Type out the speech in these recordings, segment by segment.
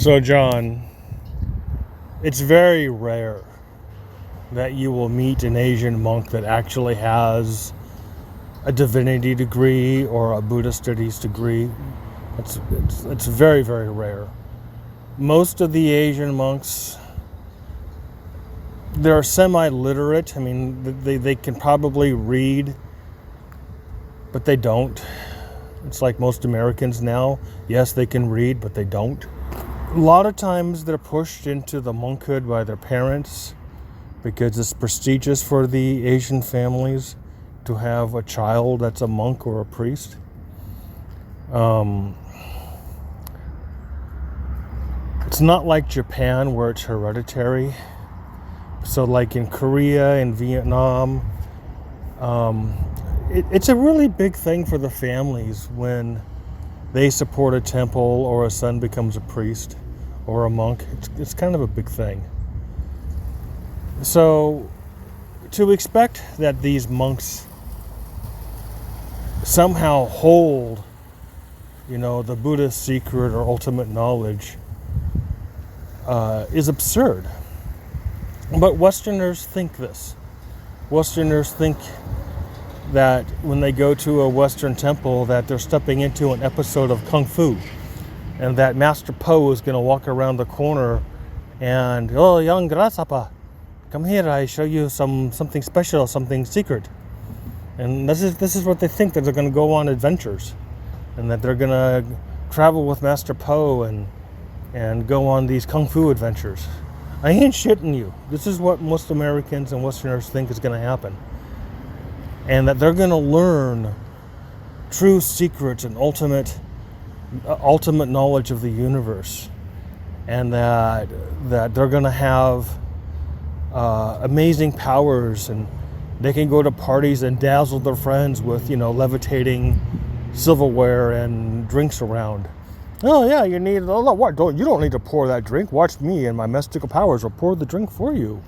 So, John, it's very rare that you will meet an Asian monk that actually has a divinity degree or a Buddhist studies degree. It's very, very rare. Most of the Asian monks, they're semi-literate. I mean, they can probably read, but they don't. It's like most Americans now. Yes, they can read, but they don't. A lot of times they're pushed into the monkhood by their parents because it's prestigious for the Asian families to have a child that's a monk or a priest. It's not like Japan where it's hereditary. So like in Korea and Vietnam, it's a really big thing for the families when they support a temple or a son becomes a priest or a monk. It's kind of a big thing. So to expect that these monks somehow hold, the Buddhist secret or ultimate knowledge is absurd. But Westerners think this. Westerners think that when they go to a Western temple that they're stepping into an episode of Kung Fu, and that Master Po is going to walk around the corner and, "Oh, young grasshopper, come here, I show you something special, something secret." And this is what they think, that they're going to go on adventures and that they're going to travel with Master Po and go on these Kung Fu adventures. I ain't shitting you. This is what most Americans and Westerners think is going to happen. And that they're going to learn true secrets and ultimate knowledge of the universe. And that they're going to have amazing powers, and they can go to parties and dazzle their friends with, levitating silverware and drinks around. "Oh yeah, you don't need to pour that drink. Watch me and my mystical powers will pour the drink for you."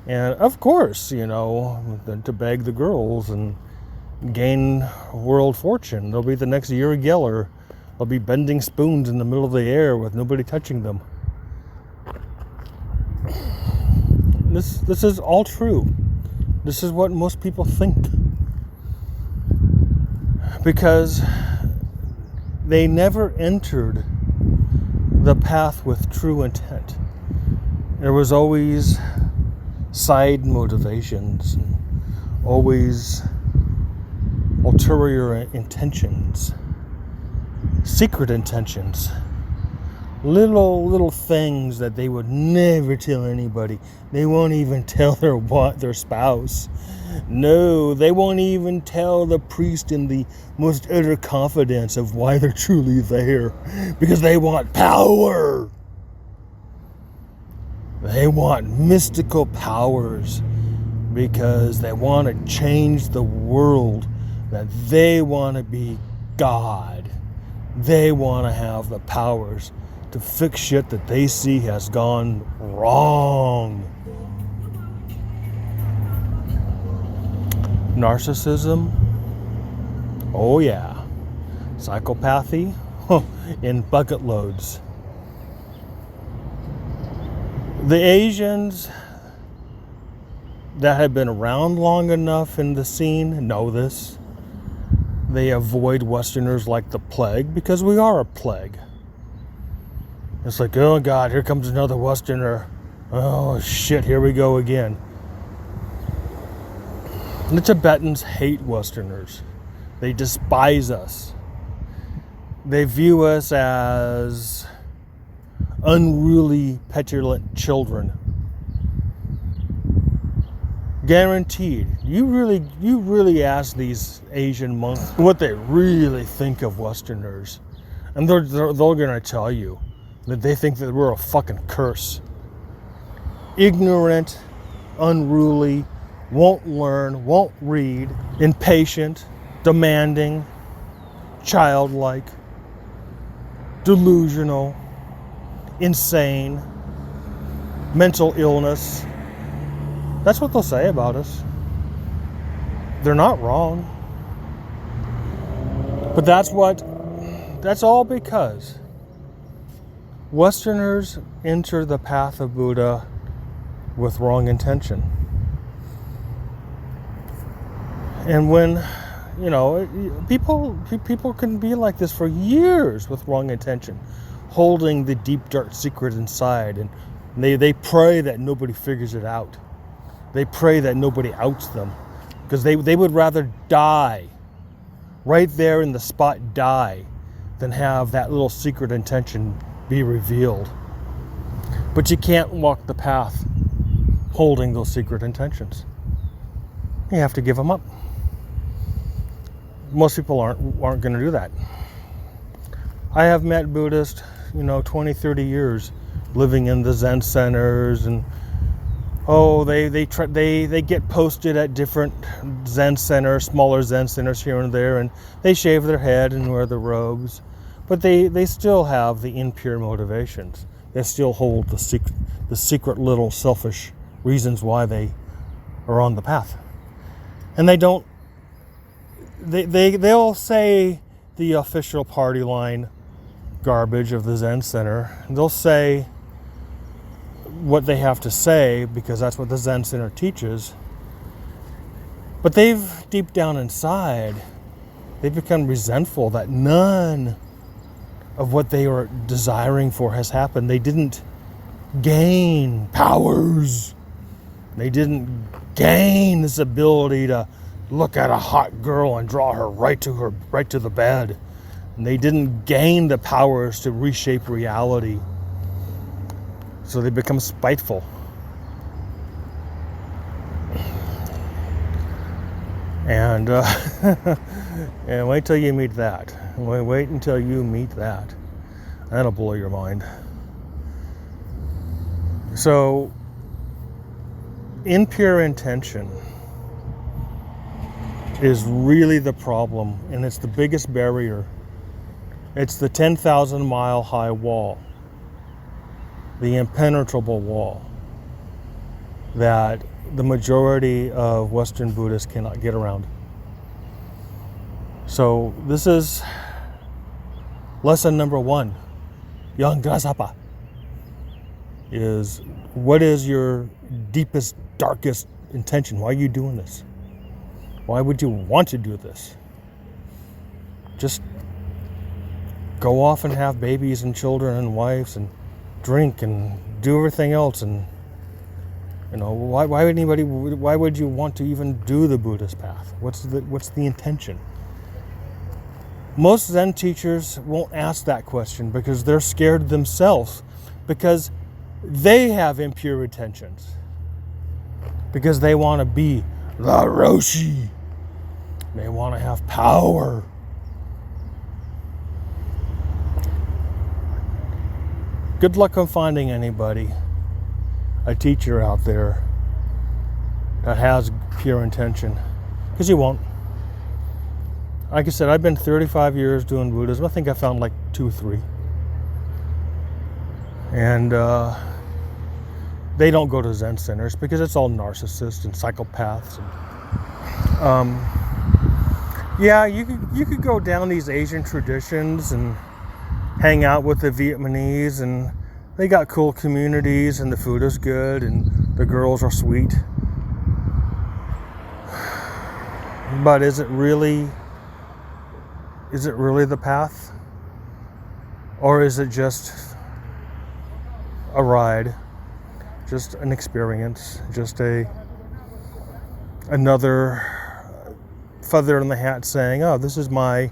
And of course, to beg the girls and gain world fortune. They'll be the next Uri Geller. They'll be bending spoons in the middle of the air with nobody touching them. This is all true. This is what most people think. Because they never entered the path with true intent. There was always side motivations, and always ulterior intentions, secret intentions, little things that they would never tell anybody. They won't even tell their spouse. No, they won't even tell the priest in the most utter confidence of why they're truly there, because they want power. They want mystical powers because they want to change the world, that they want to be God. They want to have the powers to fix shit that they see has gone wrong. Narcissism? Oh yeah. Psychopathy? In bucket loads. The Asians that have been around long enough in the scene know this. They avoid Westerners like the plague because we are a plague. It's like, oh God, here comes another Westerner. Oh shit, here we go again. The Tibetans hate Westerners. They despise us. They view us as unruly, petulant children. Guaranteed. You really ask these Asian monks what they really think of Westerners, and they're gonna tell you that they think that we're a fucking curse. Ignorant, unruly, won't learn, won't read, impatient, demanding, childlike, delusional, insane, mental illness. That's what they'll say about us. They're not wrong. But that's all because Westerners enter the path of Buddha with wrong intention. And when, people can be like this for years with wrong intention, holding the deep dark secret inside, and they pray that nobody figures it out. They pray that nobody outs them, because they would rather die right there in the spot, die, than have that little secret intention be revealed. But you can't walk the path holding those secret intentions. You have to give them up. Most people aren't going to do that. I have met Buddhists, 20, 30 years living in the Zen centers, and they get posted at different Zen centers, smaller Zen centers here and there, and they shave their head and wear the robes, but they still have the impure motivations. They still hold the secret little selfish reasons why they are on the path. And they'll say the official party line garbage of the Zen Center. They'll say what they have to say because that's what the Zen Center teaches. But deep down inside, they've become resentful that none of what they were desiring for has happened. They didn't gain powers. They didn't gain this ability to look at a hot girl and draw her right to the bed. And they didn't gain the powers to reshape reality. So they become spiteful. And and wait till you meet that. Wait until you meet that. That'll blow your mind. So, impure intention is really the problem, and it's the biggest barrier. It's the 10,000 mile high wall, the impenetrable wall that the majority of Western Buddhists cannot get around. So this is lesson number 1, Yang Grasapa, is what is your deepest, darkest intention? Why are you doing this? Why would you want to do this? Just go off and have babies and children and wives and drink and do everything else, and why would you want to even do the Buddhist path? What's the intention? Most Zen teachers won't ask that question because they're scared themselves, because they have impure intentions, because they want to be the Roshi. They want to have power. Good luck on finding anybody, a teacher out there that has pure intention, because you won't. Like I said, I've been 35 years doing Buddhism. I think I found like 2 or 3. And they don't go to Zen centers because it's all narcissists and psychopaths. And, you could go down these Asian traditions and hang out with the Vietnamese, and they got cool communities, and the food is good, and the girls are sweet. But is it really the path? Or is it just a ride, just an experience, just another feather in the hat saying, oh, this is my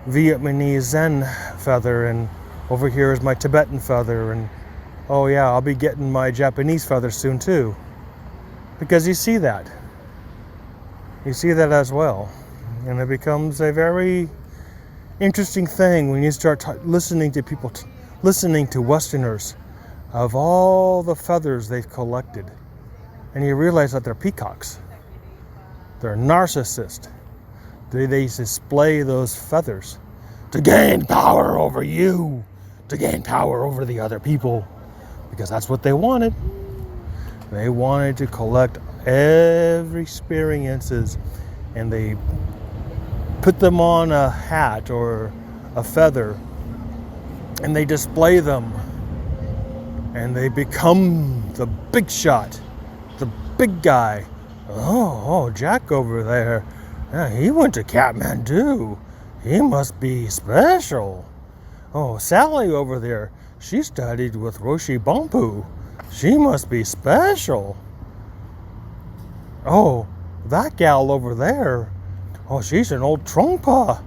Vietnamese Zen feather, and over here is my Tibetan feather, and oh yeah, I'll be getting my Japanese feather soon too. Because you see that as well, and it becomes a very interesting thing when you start listening to people, listening to Westerners, of all the feathers they've collected, and you realize that they're peacocks, they're narcissists. They display those feathers to gain power over you, to gain power over the other people, because that's what they wanted. They wanted to collect every experiences, and they put them on a hat or a feather and they display them, and they become the big shot, the big guy. Oh, Jack over there, he went to Kathmandu. He must be special. Oh, Sally over there, she studied with Roshi Bampu. She must be special. Oh, that gal over there, oh, she's an old Trungpa.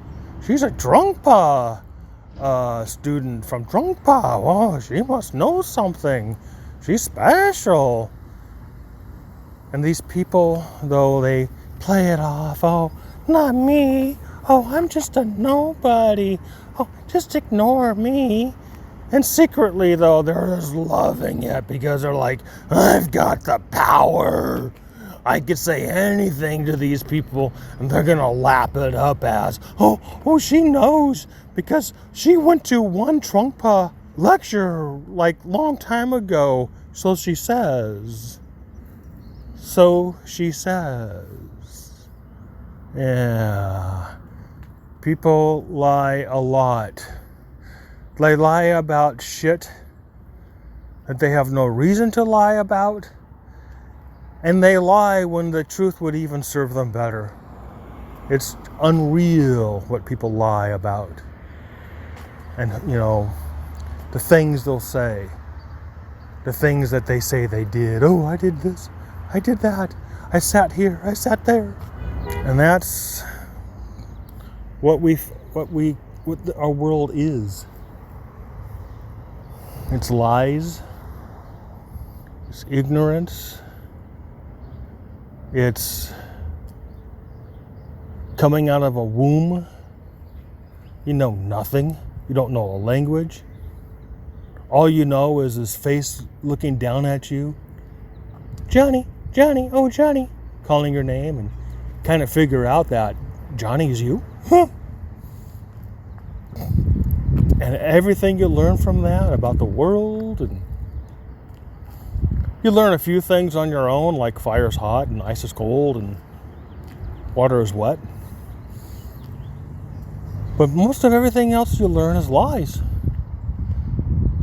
She's a Trungpa student from Trungpa. Oh, she must know something. She's special. And these people, though, they play it off. Oh, not me. Oh, I'm just a nobody. Oh, just ignore me. And secretly, though, they're just loving it because they're like, I've got the power. I could say anything to these people and they're going to lap it up as, oh, she knows because she went to one Trungpa lecture like long time ago. So she says. Yeah. People lie a lot. They lie about shit that they have no reason to lie about. And they lie when the truth would even serve them better. It's unreal what people lie about. And, the things they'll say. The things that they say they did. Oh, I did this. I did that. I sat here. I sat there. And that's what our world is. It's lies. It's ignorance. It's coming out of a womb. You know nothing. You don't know a language. All you know is his face looking down at you. Johnny, oh Johnny, calling your name, and kind of figure out that Johnny is you. Huh. And everything you learn from that about the world, and you learn a few things on your own, like fire's hot and ice is cold and water is wet. But most of everything else you learn is lies.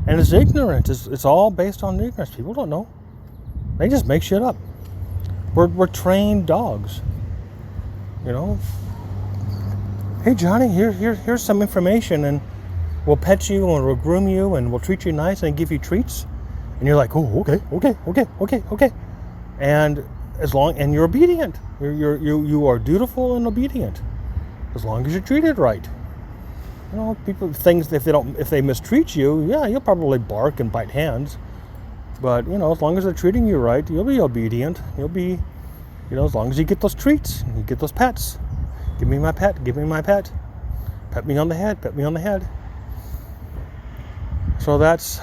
And it's ignorant. It's all based on ignorance. People don't know. They just make shit up. We're trained dogs. Hey Johnny, here's some information, and we'll pet you and we'll groom you and we'll treat you nice and give you treats. And you're like, oh, okay. And and you're obedient. You are dutiful and obedient. As long as you're treated right. People if they mistreat you, yeah, you'll probably bark and bite hands. But, as long as they're treating you right, you'll be obedient. You'll be, as long as you get those treats, you get those pets. Give me my pet. Pet me on the head. So that's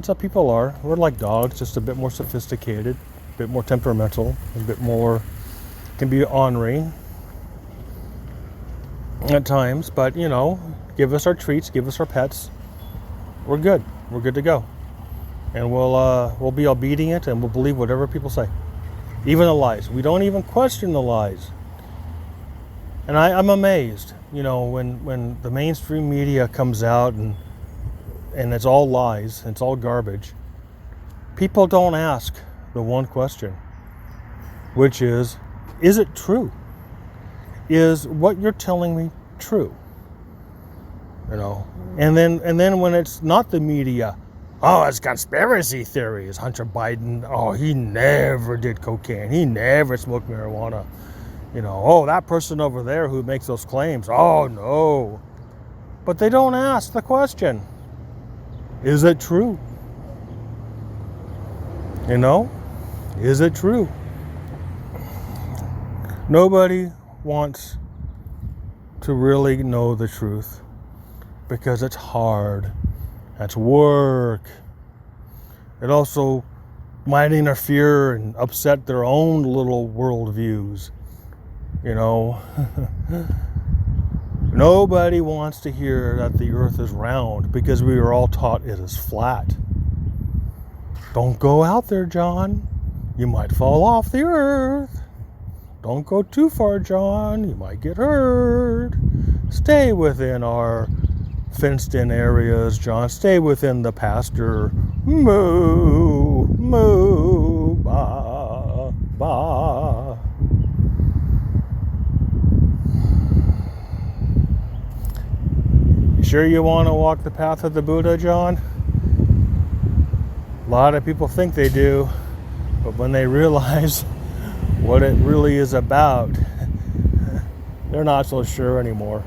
how people are. We're like dogs, just a bit more sophisticated, a bit more temperamental, a bit more, can be ornery at times. But, give us our treats, give us our pets. We're good. We're good to go. And we'll be obedient and we'll believe whatever people say. Even the lies. We don't even question the lies. And I'm amazed, when the mainstream media comes out and it's all lies, it's all garbage. People don't ask the one question, which is it true? Is what you're telling me true? And then when it's not the media, oh, it's conspiracy theories. Hunter Biden, oh, he never did cocaine. He never smoked marijuana. Oh, that person over there who makes those claims, oh, no. But they don't ask the question, is it true? Is it true? Nobody wants to really know the truth because it's hard. That's work. It also might interfere and upset their own little worldviews. Nobody wants to hear that the earth is round because we were all taught it is flat. Don't go out there, John. You might fall off the earth. Don't go too far, John. You might get hurt. Stay within our fenced in areas, John. Stay within the pasture. Moo, moo, ba, ba. You sure you want to walk the path of the Buddha, John? A lot of people think they do, but when they realize what it really is about, they're not so sure anymore.